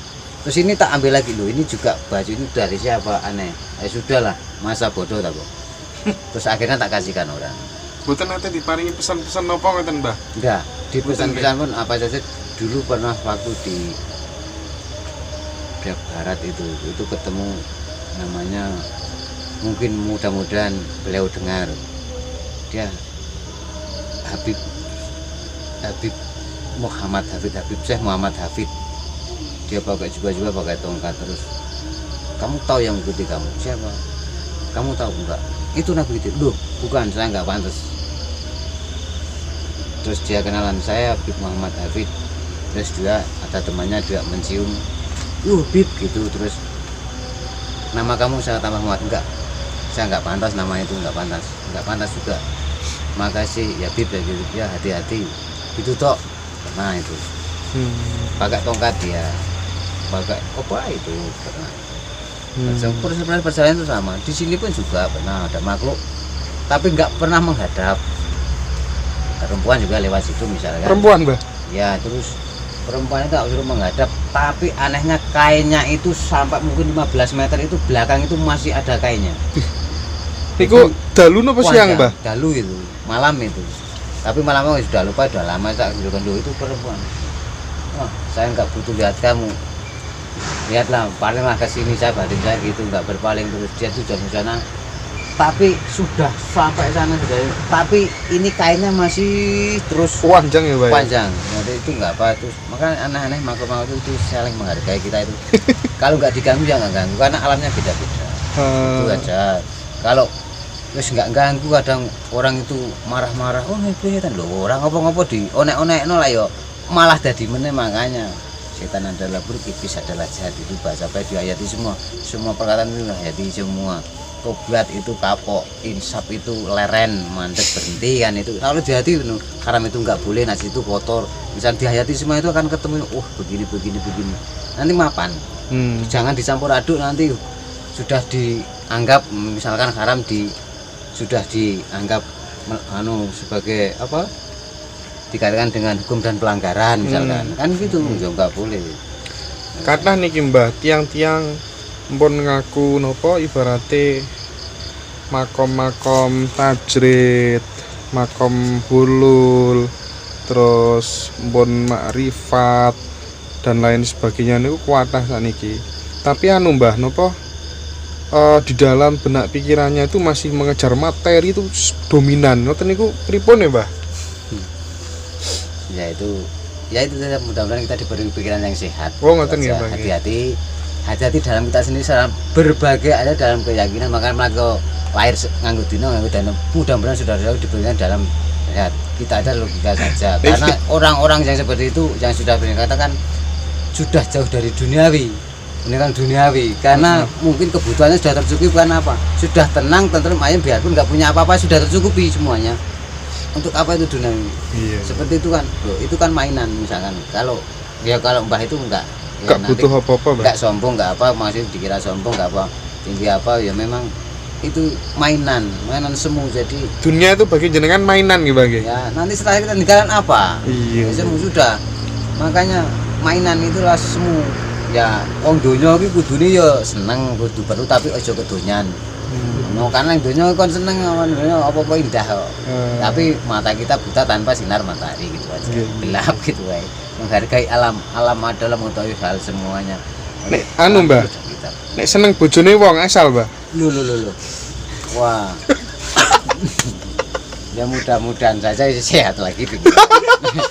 Terus ini tak ambil lagi, loh ini juga baju ini dari siapa, aneh. Ya sudahlah, masa bodoh tak kok. Terus akhirnya tak kasihkan orang. Mboten nate diparingi pesan-pesan napa ngoten, Mbah? Enggak, di pesan-pesan pun apa saja. Dulu pernah waktu di Jawa Barat itu ketemu namanya, mungkin mudah-mudahan beliau dengar, dia Habib Muhammad Hafid, Syekh Muhammad Hafid. Dia pakai juga pakai tongkat. Terus kamu tahu yang mengikuti kamu siapa, kamu tahu enggak, itu Nabi itu. Loh bukan, saya enggak pantas. Terus dia kenalan, saya Habib Muhammad Hafid. Terus dia ada temannya juga mencium, Habib gitu. Terus nama kamu saya tambah Muhammad. Enggak, saya enggak pantas nama itu, enggak pantas juga. Makasih ya Habib, ya gitu ya, hati-hati itu toh. Nah itu pakai tongkat, dia pakai apa itu pernah. Proses perjalanan itu sama. Di sini pun juga pernah ada makhluk, tapi nggak pernah menghadap. Perempuan juga lewat situ misalnya. Perempuan, Mbah? Ya, terus perempuan itu suruh menghadap, tapi anehnya kainnya itu sampai mungkin 15 meter itu belakang itu masih ada kainnya. Niku dalu napa siang, Mbah? Dalu itu, malam itu. Tapi malamnya sudah lupa, sudah lama saya bilang, itu perempuan. Wah, saya nggak butuh lihat kamu. Lihatlah, palinglah ke sini, saya batin saya gitu, nggak berpaling. Terus dia tuh jauh sana, tapi sudah sampai sana sudah. Tapi ini kainnya masih terus Panjang ya, Mbah? Panjang. Jadi itu nggak apa. Terus makanya aneh-aneh makhluk itu saling menghargai kita itu. Kalau nggak diganggu ya nggak ganggu, karena alamnya beda-beda. Itu aja. Kalau terus nggak ganggu, kadang orang itu marah-marah, oh kelihatan loh orang ngopo-ngopo di onek-onek no lah yo, malah jadi meneh. Makanya setan adalah buruk, iblis adalah jahat, itu bahasa apa dihayati semua perkataan itu dihayati semua. Tobat itu kapok, insaf itu leren, mandek berhenti kan itu. Kalau dihayati haram itu nggak boleh, nasi itu kotor. Misal dihayati semua itu akan ketemu, begini. Nanti mapan. Jangan dicampur aduk, nanti sudah dianggap misalkan haram sudah dianggap sebagai apa, dikatakan dengan hukum dan pelanggaran misalkan, kan gitu. Ya nggak boleh. Kathah niki, Mbah, tiang-tiang mpun ngaku nopo ibarate makom-makom tajrid, makom hulul, terus mpun makrifat dan lain sebagainya niku kuatah sakniki. Tapi Mbah, nopo di dalam benak pikirannya itu masih mengejar materi itu dominan. Ngoten niku pripun ya, Mbah? Ya itu saja, mudah-mudahan kita diberi pikiran yang sehat. Oh, ngoten ya, Mbah. Hati-hati dalam kita sendiri, berbagai ada dalam keyakinan. Makanya melaku lahir nganggo dino, mudah-mudahan sudah diberikan dalam sehat. Kita ada logika saja. Karena orang-orang yang seperti itu yang sudah dikatakan sudah jauh dari duniawi. Ini kan duniawi, karena mungkin kebutuhannya sudah tercukupi, bukan apa, sudah tenang, tentrem, ayam, biarpun nggak punya apa-apa sudah tercukupi semuanya. untuk apa itu duniawi? Iya. Seperti itu kan, loh, itu kan mainan misalkan. Kalau Mbah itu enggak, Enggak butuh apa-apa, Mbah. enggak sombong, enggak apa, masih dikira sombong, enggak apa, tinggi apa, ya memang itu mainan semu. Jadi Dunia itu bagi jenengan mainan gitu bagi. ya nanti setelah kita ninggalan apa? Iya. Ya, semu sudah. Makanya mainan itulah semu. Ya wong donya iki kudune ya seneng kudu perlu tapi aja kedonyan. No, karena yang dunia kon seneng awan dunia apa-apa indah kok. Tapi mata kita buta tanpa sinar matahari gitu aja. Gelap gitu wae. Menghargai alam adalah mengetahui hal semuanya. Nek anu, Mbah. Nek seneng bojone wong asal, Mbah. Lu. Wah. Ya mudah-mudahan saja sehat lagi pikirannya.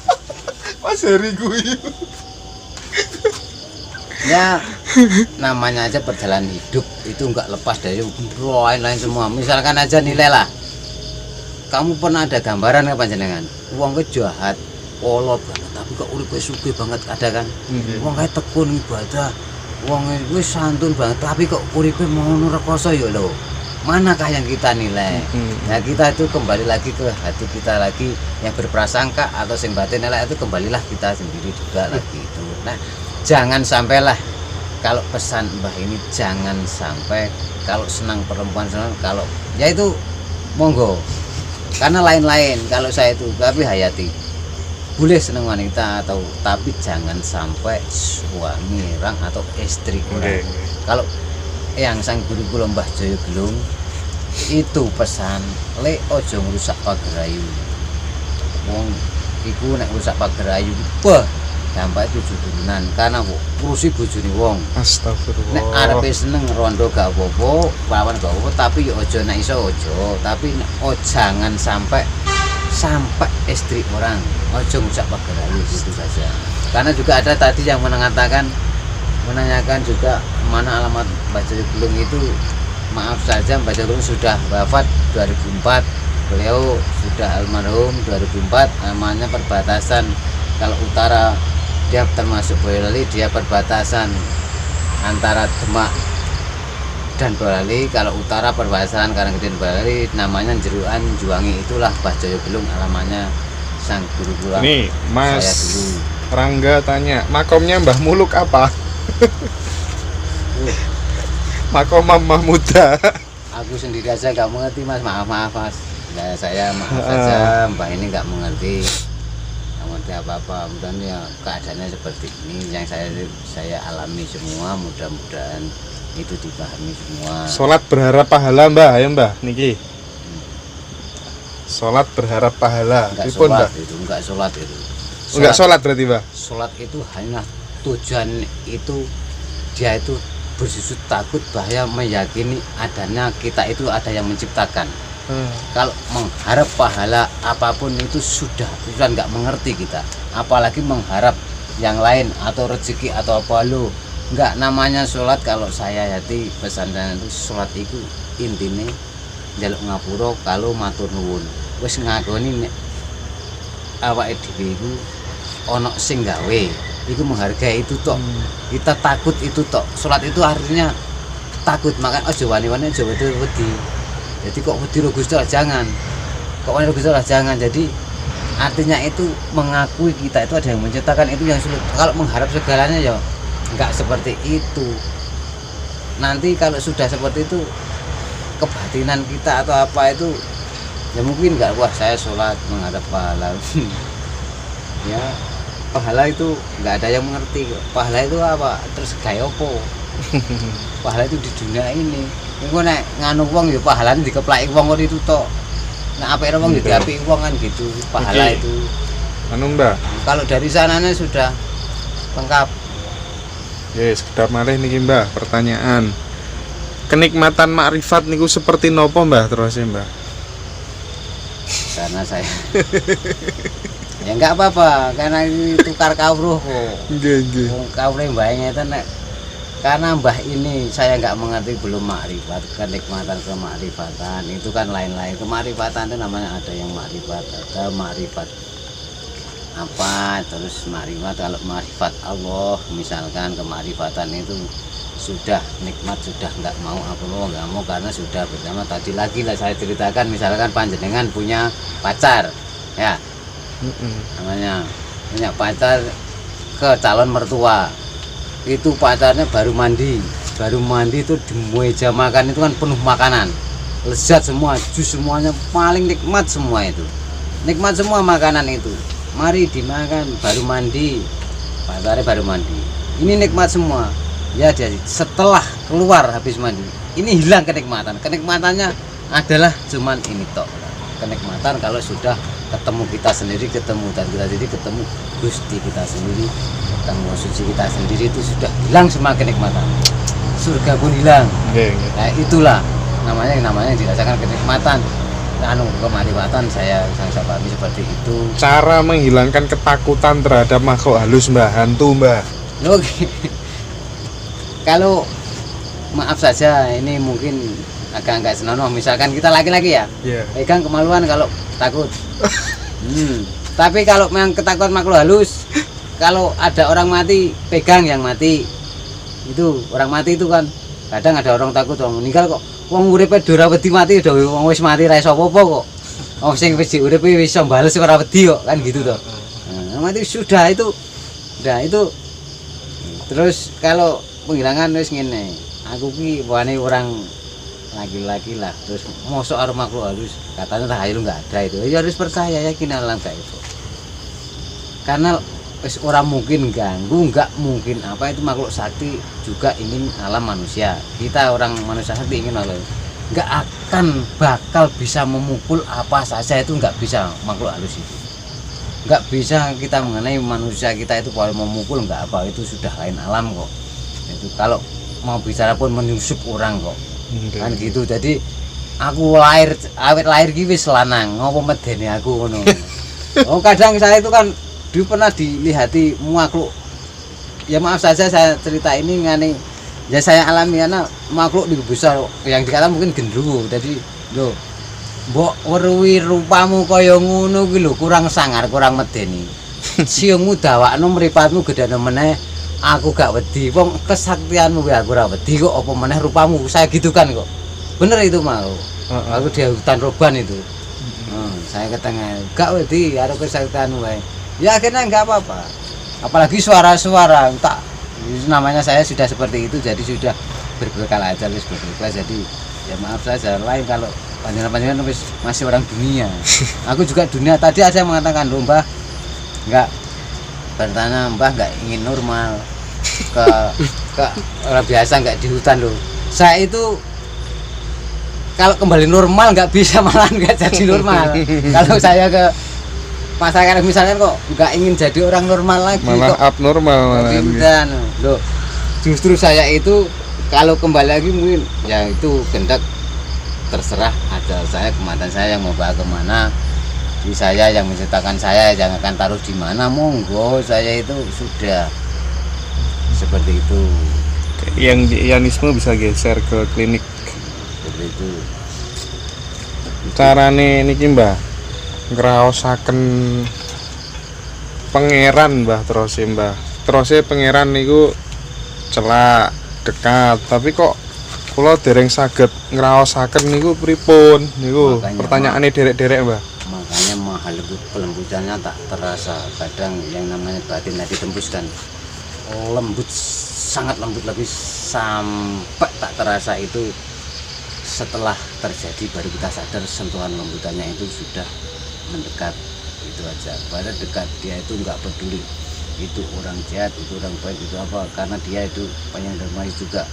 Mas Heri kuwi. Ya namanya aja perjalanan hidup itu enggak lepas dari lain-lain semua. Misalkan aja nilai lah, kamu pernah ada gambaran apa jenengan uang ke jahat kolot banget tapi kok urip sugih banget ada kan. Wong kae tekun ibadah, wong wis santun banget tapi kok uripe ngono rekoso ya lho. Manakah yang kita nilai? Nah kita itu kembali lagi ke hati kita lagi yang berprasangka atau sing batin nilai itu kembalilah kita sendiri juga lagi itu. Nah jangan sampailah, kalau pesan Mbah ini jangan sampai kalau senang perempuan senang, kalau ya itu monggo karena lain-lain. Kalau saya itu tapi hayati boleh senang wanita atau tapi jangan sampai suami orang atau istri orang. Kalau yang sang guru kula Mbah Jaya Gelung itu pesan le ojo ngrusak pagerayu. Wong iku nek ngrusak pagerayu wah dampak 7 turunan karena ngurusi bojone wong. Astagfirullah. Nek arepe seneng rondo gak apa-apa, lawan gak apa-apa, tapi ya aja nek iso aja, tapi jangan sampai istri orang aja ngucap pagerayu gitu saja. Karena juga ada tadi yang menanyakan juga mana alamat Mbah Jaya Gelung itu. Maaf saja Mbah Jaya Gelung sudah wafat 2004. Beliau sudah almarhum 2004. Namanya perbatasan, kalau utara dia termasuk Boyolali, dia perbatasan antara Demak dan Boyolali. Kalau utara perbatasan Karangkedhil Boyolali, namanya Jeruan Juwangi. Itulah Mbah Jaya Gelung alamannya sang guru kula. Nih Mas saya dulu. Rangga tanya, makomnya Mbah Muluk apa? Makom Mamah Muda. Aku sendiri aja nggak mengerti Mas, maaf Mas. Ya, saya maaf saja Mbah ini nggak mengerti apa-apa. Mudah-mudahan ya keadaannya seperti ini yang saya alami semua, mudah-mudahan itu dipahami semua. Sholat berharap pahala Mbah, ya Mbah niki. Sholat berharap pahala. Enggak Pripun, sholat Mbah? itu, enggak sholat itu. Enggak sholat berarti Mbah. Sholat itu hanya tujuan itu, dia itu bersujud takut bahaya meyakini adanya kita itu ada yang menciptakan. Kalau mengharap pahala apapun itu sudah nggak mengerti kita, apalagi mengharap yang lain atau rezeki atau apa lo nggak. Namanya sholat kalau saya hati pesantren itu sholat itu intinya jaluk ngapura kalau matur nuwun wis ngakoni awake dhewe iku ana sing gawe iku menghargai itu tok. Kita takut itu tok. Sholat itu artinya takut, makanya aja wani-wani aja wedi. Jadi kok wedi ro Gusti Allah jangan. Kok wani ro Gusti Allah jangan. Jadi artinya itu mengakui kita itu ada yang menciptakan, itu yang sulit. Kalau mengharap segalanya ya enggak seperti itu. Nanti kalau sudah seperti itu kebatinan kita atau apa itu ya mungkin enggak, wah saya sholat menghadap pahala. Ya pahala itu nggak ada yang mengerti. Pahala itu apa? Terus gaya opo? Pahala itu di dunia ini. Ini nek nganu wong ya pahalane dikeplaki wong itu tok. Nah apik wong ya diapiki wong kan gitu. Pahala itu. Anu Mbah. Kalau dari sananya sudah lengkap. Yes, sekedar malih niki Mbah, pertanyaan. Kenikmatan makrifat niku seperti nopo Mbah terus Mbah? Karena saya ya enggak apa-apa, karena ini tukar kawruh kok. Nggih. Kawruh Mbah ngeten nek karena Mbah ini saya enggak mengerti belum makrifat. Kenikmatan kemakrifatan itu kan lain-lain. Kemakrifatan itu namanya ada yang makrifat, ada makrifat apa, terus makrifat kalau makrifat Allah misalkan kemakrifatan itu sudah nikmat, sudah enggak mau apa nggak mau karena sudah bersama. Tadi lagi lah saya ceritakan misalkan panjenengan punya pacar ya namanya punya pacar ke calon mertua, itu pacarnya baru mandi itu di meja makan itu kan penuh makanan, lezat semua, jus semuanya paling nikmat semua itu, nikmat semua makanan itu, mari dimakan, baru mandi, pacarnya baru mandi, ini nikmat semua ya. Jadi setelah keluar habis mandi ini hilang kenikmatannya adalah cuman ini tok, kenikmatan kalau sudah ketemu kita sendiri, ketemu dan kita sendiri, ketemu Gusti kita sendiri, ketemu suci kita sendiri, itu sudah hilang semua kenikmatan, surga pun hilang. Nah itulah namanya dirasakan kenikmatan, kemarifatan saya pahami seperti itu. Cara menghilangkan ketakutan terhadap makhluk halus Mbah, hantu Mbah. Kalau maaf saja ini mungkin agak senonoh, misalkan kita laki-laki ya, pegang kemaluan kalau takut. Tapi kalau memang ketakutan makhluk halus, kalau ada orang mati pegang yang mati, itu orang mati itu kan kadang ada orang takut orang meninggal kok wong uripe ora wedi mati, wong wis mati ra iso apa-apa kok, wong sing wis uripe wis iso bales ora wedi kok, kan gitu toh. Nah, mati sudah itu. Terus kalau penghilangan wis ngene, aku ki wane orang laki-laki lah, terus mosok arep makhluk halus katanya tahayul nggak ada itu, ya harus percaya, yakin alam gaib, karena wis orang mungkin ganggu, nggak mungkin apa itu makhluk sakti juga ingin alam manusia, kita orang manusia sakti ingin alam, nggak akan bakal bisa memukul apa saja, itu nggak bisa makhluk halus itu, nggak bisa kita mengenai manusia kita itu kalau memukul nggak apa, itu sudah lain alam kok, itu kalau mau bicara pun menyusup orang kok. Kan gitu. Jadi aku awet lahir ki wis lanang, ngopo medeni aku ngono. Oh kadang saya itu kan dulu pernah dilihati makhluk, ya maaf saja saya cerita ini ngane ya saya alami, karena makhluk di besar yang dikatakan mungkin gendruwo. Jadi lho mbok weruhi rupamu kaya ngono kuwi lho, kurang sangar, kurang medeni. Siungmu dawakno mripatmu gedane meneh, aku gak wedi, wong kesaktianmu ya aku ora wedi kok, apa meneh rupamu, saya gitu kan kok. Bener itu mau. Aku di hutan Roban itu. Saya ketengah, gak wedi, ada kesaktianmu wae. Ya akhirnya enggak apa-apa. Apalagi suara-suara, tak namanya saya sudah seperti itu, jadi sudah berbekal aja, wis berbekal. Jadi ya maaf saja, lain kalau panjenengan masih orang dunia. Aku juga dunia. Tadi ada yang mengatakan, "Loh, Mbah, enggak bertanya, Mbah nggak ingin normal ke orang biasa, nggak di hutan loh." Saya itu kalau kembali normal nggak bisa, malah nggak jadi normal. Kalau saya ke masyarakat misalnya kok nggak ingin jadi orang normal lagi, malah kok abnormal malah hutan loh. Justru saya itu kalau kembali lagi mungkin ya itu kehendak, terserah ada saya, kematian saya yang mau bawa kemana. Di saya yang menciptakan saya yang akan taruh di mana, monggo, saya itu sudah seperti itu. Yang Ianisme bisa geser ke klinik. Seperti itu. Carane niki Mbah ngraosaken pangeran Mbah, terus pangeran niku celak dekat, tapi kok kula dereng saged ngraosaken niku pripun niku? Pertanyaane derek-derek Mbah. Makanya mahal kelembutannya tak terasa, kadang yang namanya batin tadi tembus dan lembut, sangat lembut, lebih sampai tak terasa itu setelah terjadi baru kita sadar sentuhan lembutannya itu sudah mendekat, itu aja. Pada dekat dia itu nggak peduli itu orang jahat, itu orang baik, itu apa, karena dia itu panjang dermawan juga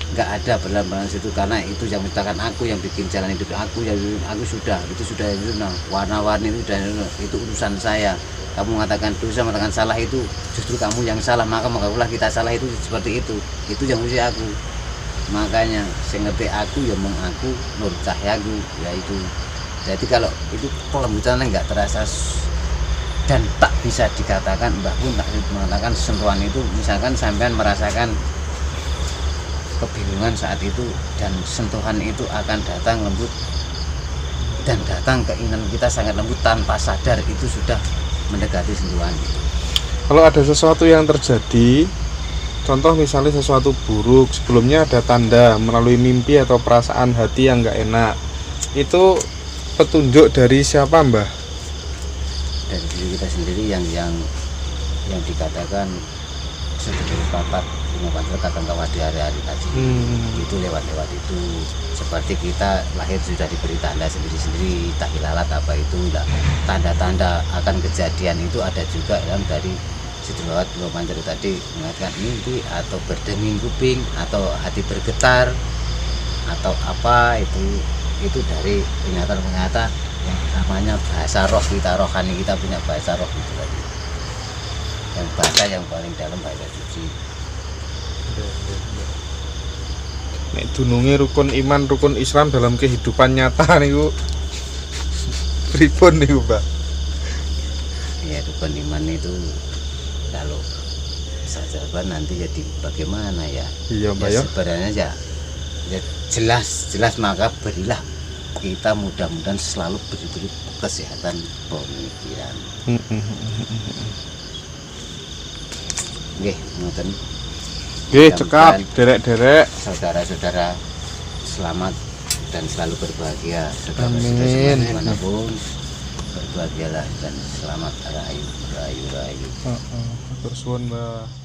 nggak ada berlalu situ, karena itu yang menciptakan aku, yang bikin jalan hidup aku, yang aku sudah itu nah, warna-warni itu dan itu urusan saya. Kamu mengatakan dosa, mengatakan salah, itu justru kamu yang salah, maka mengakulah kita salah, itu seperti itu yang usia aku. Makanya saya ngerti aku ya mong aku, nur cahyaku, ya itu. Jadi kalau itu kelembutannya nggak terasa dan tak bisa dikatakan, Mbah pun tak mengatakan sentuhan itu, misalkan sampean merasakan kebingungan saat itu dan sentuhan itu akan datang lembut, dan datang keinginan kita sangat lembut tanpa sadar, itu sudah mendekati sentuhan. Kalau ada sesuatu yang terjadi, contoh misalnya sesuatu buruk, sebelumnya ada tanda melalui mimpi atau perasaan hati yang nggak enak, itu petunjuk dari siapa Mbah? dari diri kita sendiri yang dikatakan sedulur papat punya pacar kakang kawah di hari-hari tadi. Itu lewat itu seperti kita lahir sudah diberi tanda sendiri-sendiri, tahilalat apa itu lah, tanda-tanda akan kejadian itu ada juga yang dari sedulur dua pacar tadi mengatakan mimpi atau berdenging kuping atau hati bergetar atau apa itu dari pernyataan yang namanya bahasa roh kita, rohani kita punya bahasa roh itu tadi, yang bahasa yang paling dalam bahasa suci. Nek dununge rukun iman rukun Islam dalam kehidupan nyata niku pripun niku Mbah? Ya rukun iman itu kalau saja nanti jadi bagaimana ya? Iya Mbah ya. Sebenarnya ya jelas maka berilah kita mudah-mudahan selalu beri kesehatan pemikiran. Nggih, ngoten. Nggih, cekap derek-derek. Saudara-saudara selamat dan selalu berbahagia. Amin. Dimanapun berbahagialah dan selamat rahayu. Matur suwun Mbah.